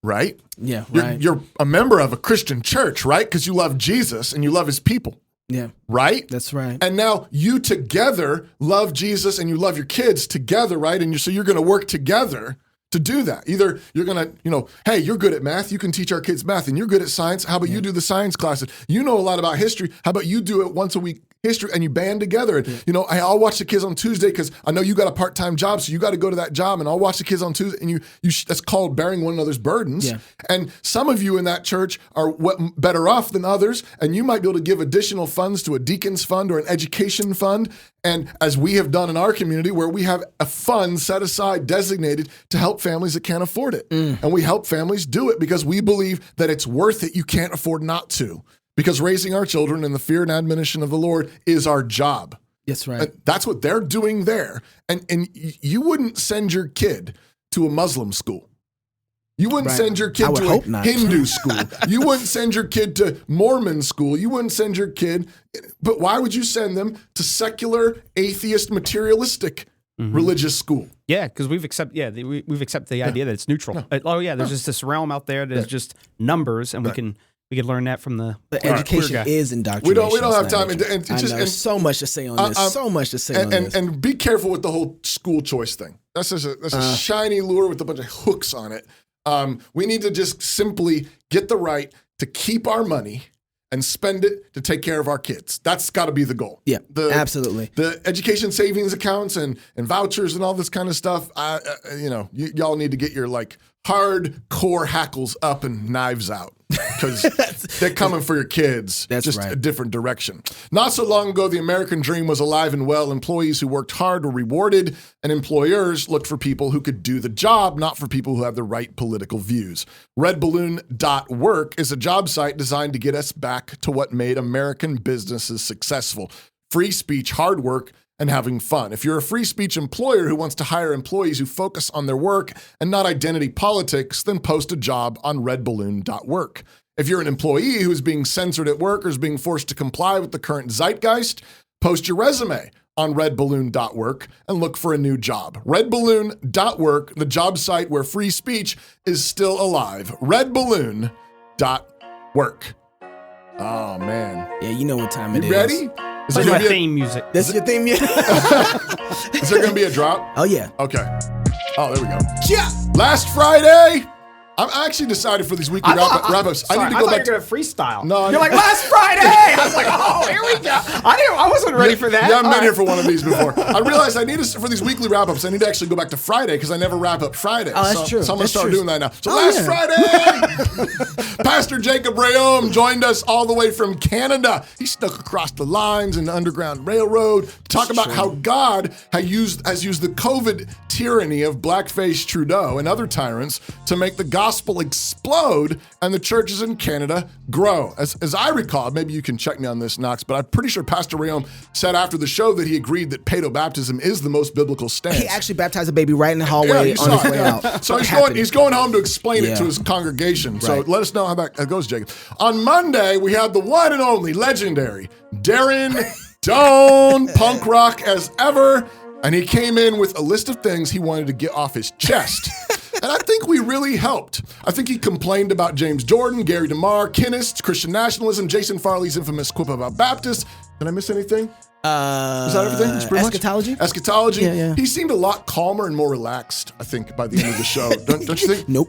Right? Yeah, You're a member of a Christian church, right? Because you love Jesus and you love his people. Yeah. Right? That's right. And now you together love Jesus and you love your kids together, right? And so you're going to work together to do that. Either you're going to, hey, you're good at math. You can teach our kids math, and you're good at science. How about you do the science classes? You know a lot about history. How about you do it once a week? History, and you band together. And, I'll watch the kids on Tuesday because I know you got a part-time job, so you got to go to that job, and I'll watch the kids on Tuesday. And that's called bearing one another's burdens. Yeah. And some of you in that church are better off than others, and you might be able to give additional funds to a deacon's fund or an education fund. And as we have done in our community, where we have a fund set aside, designated to help families that can't afford it. And we help families do it because we believe that it's worth it. You can't afford not to. Because raising our children in the fear and admonition of the Lord is our job. That's right. And that's what they're doing there. And you wouldn't send your kid to a Muslim school. You wouldn't send your kid to a Hindu school. You wouldn't send your kid to Mormon school. You wouldn't send your kid. But why would you send them to secular, atheist, materialistic religious school? Yeah, because we've accepted the idea that it's neutral. There's just this realm out there that is just numbers, and we can learn that from the education is indoctrination. We don't have time. And so much to say on this. So much to say on this. And be careful with the whole school choice thing. That's a shiny lure with a bunch of hooks on it. We need to just simply get the right to keep our money and spend it to take care of our kids. That's got to be the goal. Yeah, absolutely. The education savings accounts and vouchers and all this kind of stuff. Y'all need to get your hardcore hackles up and knives out, because they're coming for your kids. That's just right. a different direction. Not so long ago, the American dream was alive and well. Employees who worked hard were rewarded, and employers looked for people who could do the job, not for people who have the right political views. Redballoon.work is a job site designed to get us back to what made American businesses successful: free speech, hard work, and having fun. If you're a free speech employer who wants to hire employees who focus on their work and not identity politics, then post a job on redballoon.work. If you're an employee who is being censored at work or is being forced to comply with the current zeitgeist, post your resume on redballoon.work and look for a new job. Redballoon.work, the job site where free speech is still alive. Redballoon.work. Oh, man. Yeah, you know what time it is. You ready? Is there my theme music? This is your theme music? Is there going to be a drop? Oh, yeah. Okay. Oh, there we go. Yeah. Last Friday, I'm actually decided for these weekly wrap-ups. I need to go back to freestyle. No, you're like, last Friday. I was like, oh, here we go. I wasn't ready for that. Yeah, I've been here for one of these before. I realized I need to, for these weekly wrap-ups, I need to actually go back to Friday because I never wrap up Friday. Oh, that's true. So I'm going to start doing that now. So last Friday, Pastor Jacob Rayom joined us all the way from Canada. He snuck across the lines in the Underground Railroad to talk about how God has used the COVID tyranny of blackface Trudeau and other tyrants to make the gospel explode and the churches in Canada grow. As I recall, maybe you can check me on this, Knox, but I'm pretty sure Pastor Rayom said after the show that he agreed that paedobaptism is the most biblical stance. He actually baptized a baby right in the hallway on his way out. So he's going home to explain it to his congregation. So let us know how that goes, Jacob. On Monday, we had the one and only legendary Darren Doan, punk rock as ever, and he came in with a list of things he wanted to get off his chest. And I think we really helped. I think he complained about James Jordan, Gary DeMar, Kinnists, Christian nationalism, Jason Farley's infamous quip about Baptists. Did I miss anything? Is that everything? Eschatology? Eschatology. Yeah. He seemed a lot calmer and more relaxed, I think, by the end of the show. Don't you think? Nope.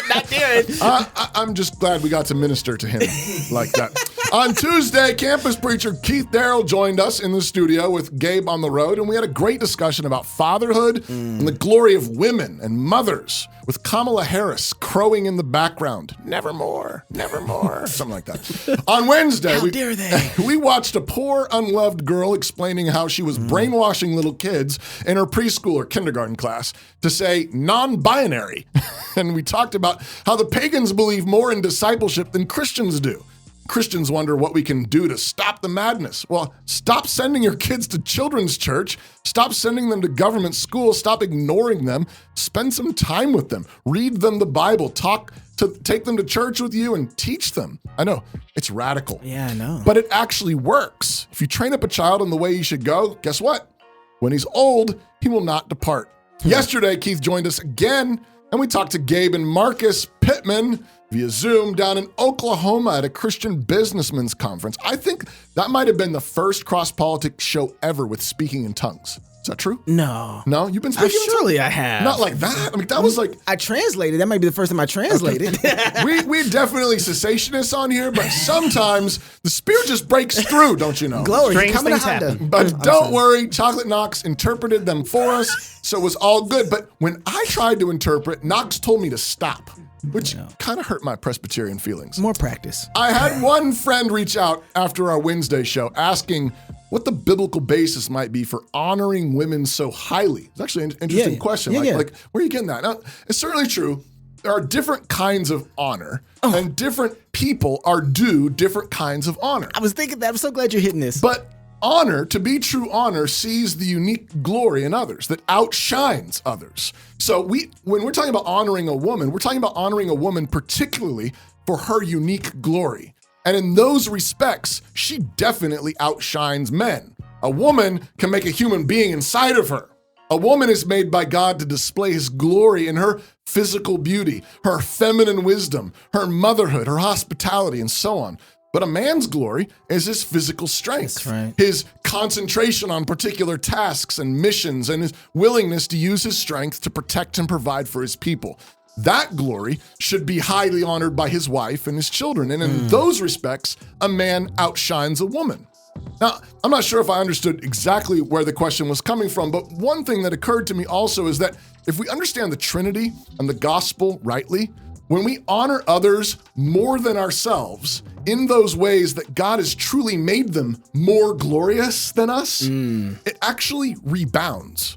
Not doing. I'm just glad we got to minister to him like that. On Tuesday, campus preacher Keith Darrell joined us in the studio with Gabe on the road, and we had a great discussion about fatherhood and the glory of women and mothers, with Kamala Harris crowing in the background. Nevermore, nevermore. Something like that. On Wednesday, How dare they? we watched a poor, unloved girl explaining how she was brainwashing little kids in her preschool or kindergarten class to say non-binary. And we talked about how the pagans believe more in discipleship than Christians do. Christians wonder what we can do to stop the madness. Well, stop sending your kids to children's church. Stop sending them to government school. Stop ignoring them. Spend some time with them. Read them the Bible. Take them to church with you and teach them. I know, it's radical. Yeah, I know. But it actually works. If you train up a child in the way he should go, guess what? When he's old, he will not depart. Yesterday, Keith joined us again, and we talked to Gabe and Marcus Pittman via Zoom down in Oklahoma at a Christian businessmen's conference. I think that might have been the first cross-politics show ever with speaking in tongues. Is that true? No. No? You've been speaking in tongues? Surely I have. Not like that. I mean, that was like... I translated. That might be the first time I translated. We're definitely cessationists on here, but sometimes the Spirit just breaks through, don't you know? Glory. Strange Coming things to Honda. happen. But don't worry, Chocolate Knox interpreted them for us, so it was all good. But when I tried to interpret, Knox told me to stop, which kind of hurt my Presbyterian feelings. More practice. I had one friend reach out after our Wednesday show asking what the biblical basis might be for honoring women so highly. It's actually an interesting question. Like, where are you getting that? Now, it's certainly true. There are different kinds of honor, and different people are due different kinds of honor. I was thinking that. I'm so glad you're hitting this. But honor, to be true honor, sees the unique glory in others that outshines others. So when we're talking about honoring a woman, we're talking about honoring a woman particularly for her unique glory. And in those respects, she definitely outshines men. A woman can make a human being inside of her. A woman is made by God to display his glory in her physical beauty, her feminine wisdom, her motherhood, her hospitality, and so on. But a man's glory is his physical strength, That's right. His concentration on particular tasks and missions, and his willingness to use his strength to protect and provide for his people. That glory should be highly honored by his wife and his children. And in those respects, a man outshines a woman. Now, I'm not sure if I understood exactly where the question was coming from, but one thing that occurred to me also is that if we understand the Trinity and the gospel rightly, when we honor others more than ourselves in those ways that God has truly made them more glorious than us, it actually rebounds.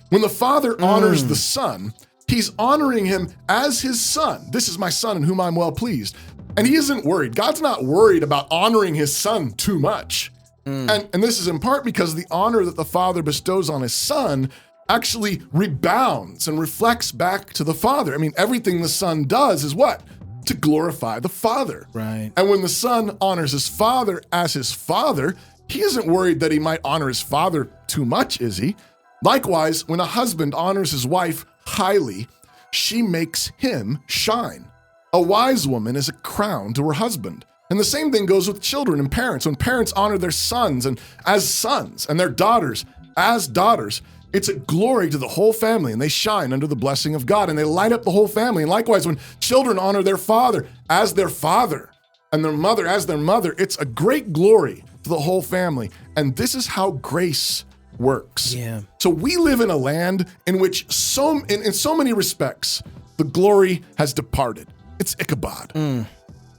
When the Father honors the Son, he's honoring him as his son. This is my son in whom I'm well pleased. And he isn't worried. God's not worried about honoring his son too much. And this is in part because the honor that the Father bestows on his son actually rebounds and reflects back to the Father. I mean, everything the Son does is what? To glorify the Father. Right. And when the Son honors his Father as his Father, he isn't worried that he might honor his Father too much, is he? Likewise, when a husband honors his wife highly, she makes him shine. A wise woman is a crown to her husband. And the same thing goes with children and parents. When parents honor their sons and their daughters as daughters, it's a glory to the whole family, and they shine under the blessing of God, and they light up the whole family. And likewise, when children honor their father as their father and their mother as their mother, it's a great glory to the whole family. And this is how grace works. Yeah. So we live in a land in which in so many respects, the glory has departed. It's Ichabod.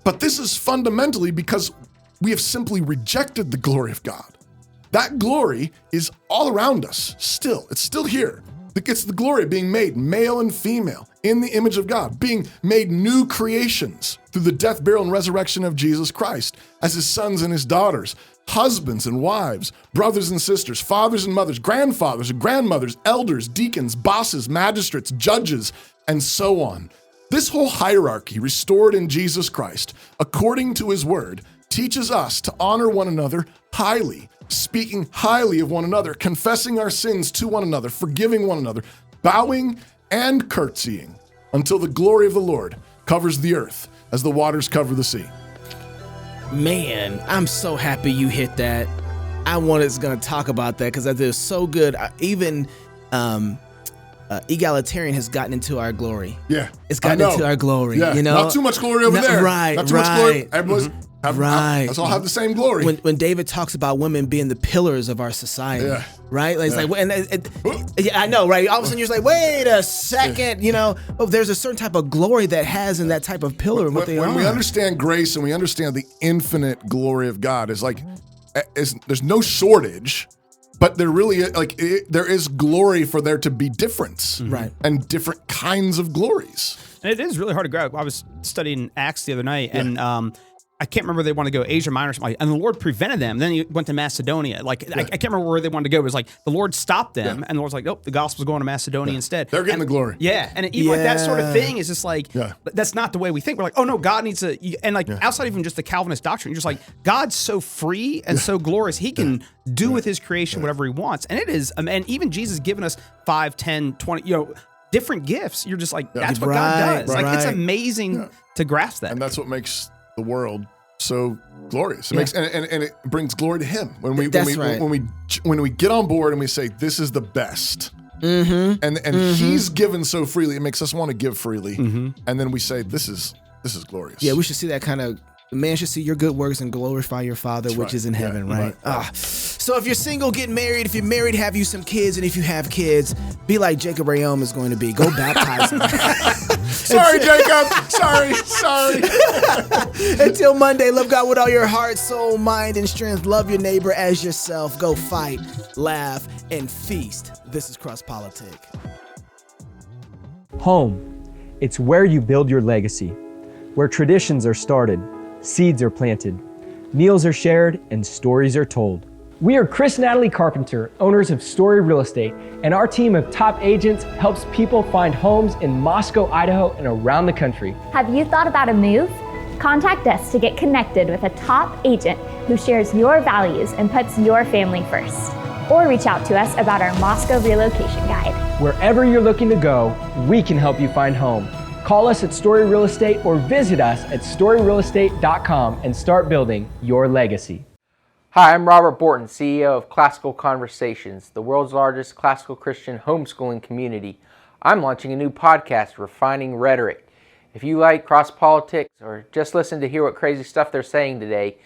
But this is fundamentally because we have simply rejected the glory of God. That glory is all around us still. It's still here. It's the glory of being made male and female in the image of God, being made new creations through the death, burial, and resurrection of Jesus Christ as his sons and his daughters, husbands and wives, brothers and sisters, fathers and mothers, grandfathers and grandmothers, elders, deacons, bosses, magistrates, judges, and so on. This whole hierarchy restored in Jesus Christ, according to his word, teaches us to honor one another highly, speaking highly of one another, confessing our sins to one another, forgiving one another, bowing and curtsying until the glory of the Lord covers the earth as the waters cover the sea. Man, I'm so happy you hit that. I wanted to talk about that because that is so good. Egalitarian has gotten into our glory. Yeah, it's gotten into our glory. Yeah, you know, not too much glory over there. Right, not too much glory. Everyone's let's all have the same glory. When David talks about women being the pillars of our society, right? Like, it's like, I know, right? All of a sudden you're just like, wait a second, you know. Oh, there's a certain type of glory that has in that type of pillar. When we understand grace and we understand the infinite glory of God, there's no shortage. But there really, there is glory for there to be difference, right? And different kinds of glories. And it is really hard to grab. I was studying Acts the other night, and I can't remember they want to go Asia Minor or something, and the Lord prevented them. Then he went to Macedonia. I can't remember where they wanted to go. It was like the Lord stopped them, and the Lord's like, nope, the gospel's going to Macedonia instead. They're getting the glory. Yeah, and even like that sort of thing is just like, that's not the way we think. We're like, oh no, God needs to, and like outside even just the Calvinist doctrine, you're just like, God's so free and so glorious, he can do with his creation whatever he wants. And it is, and even Jesus given us 5, 10, 20, different gifts. You're just like, that's what God does. It's amazing to grasp that. And that's what makes the world so glorious. It makes and it brings glory to him when we get on board and we say this is the best. Mm-hmm. And he's given so freely, it makes us want to give freely. Mm-hmm. And then we say this is glorious. Yeah, we should see that kind of. Man should see your good works and glorify your Father which is in heaven, right? So if you're single, get married. If you're married, have you some kids. And if you have kids, be like Jacob Rayom is going to be. Go baptize them. Sorry, Jacob. Sorry. Until Monday, love God with all your heart, soul, mind, and strength. Love your neighbor as yourself. Go fight, laugh, and feast. This is Cross Politic. Home. It's where you build your legacy, where traditions are started, seeds are planted, meals are shared, and stories are told. We are Chris and Natalie Carpenter, owners of Story Real Estate, and our team of top agents helps people find homes in Moscow, Idaho, and around the country. Have you thought about a move? Contact us to get connected with a top agent who shares your values and puts your family first. Or reach out to us about our Moscow relocation guide. Wherever you're looking to go, we can help you find home. Call us at Story Real Estate or visit us at storyrealestate.com and start building your legacy. Hi, I'm Robert Borton, CEO of Classical Conversations, the world's largest classical Christian homeschooling community. I'm launching a new podcast, Refining Rhetoric. If you like cross politics or just listen to hear what crazy stuff they're saying today,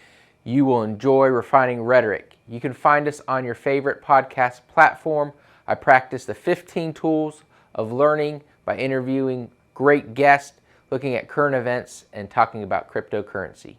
you will enjoy Refining Rhetoric. You can find us on your favorite podcast platform. I practice the 15 tools of learning by interviewing great guests, looking at current events, and talking about cryptocurrency.